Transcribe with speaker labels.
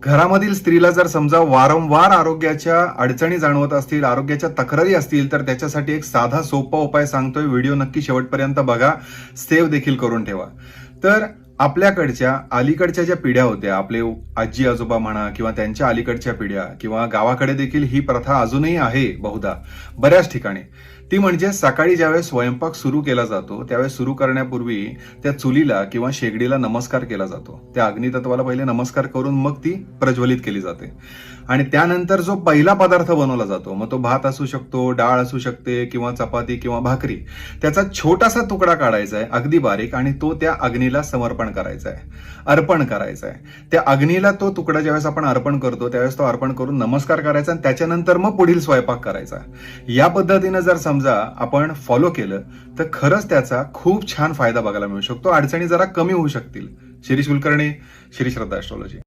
Speaker 1: घरामधील स्त्रीला जर समजा वारंवार आरोग्याच्या अडचणी जाणवत असतील, आरोग्याच्या तक्रारी असतील, तर त्याच्यासाठी एक साधा सोपा उपाय सांगतोय. व्हिडिओ नक्की शेवटपर्यंत बघा, सेव्ह देखील करून ठेवा. तर आपल्याकडच्या अलीकडच्या ज्या पिढ्या होत्या, आपले आजी आजोबा म्हणा किंवा त्यांच्या अलीकडच्या पिढ्या किंवा गावाकडे देखील ही प्रथा अजूनही आहे बहुधा बऱ्याच ठिकाणी. ती म्हणजे सकाळी ज्यावेळेस स्वयंपाक सुरू केला जातो त्यावेळेस सुरू करण्यापूर्वी त्या चुलीला किंवा शेगडीला नमस्कार केला जातो. त्या अग्नितत्वाला पहिले नमस्कार करून मग ती प्रज्वलित केली जाते. आणि त्यानंतर जो पहिला पदार्थ बनवला जातो, मग तो भात असू शकतो, डाळ असू शकते किंवा चपाती किंवा भाकरी, त्याचा छोटासा तुकडा काढायचा आहे अगदी बारीक आणि तो त्या अग्नीला समर्पण करायचा आहे, अर्पण करायचा आहे. त्या अग्नीला तो तुकडा ज्यावेळेस आपण अर्पण करतो त्यावेळेस तो अर्पण करून नमस्कार करायचा आणि त्याच्यानंतर मग पुढील स्वयंपाक करायचा. या पद्धतीनं जर समजा आपण फॉलो केलं तर खरंच त्याचा खूप छान फायदा बघायला मिळू शकतो. अडचणी जरा कमी होऊ शकतील. शिरीष कुलकर्णी, श्री श्रद्धा ॲस्ट्रॉलॉजी.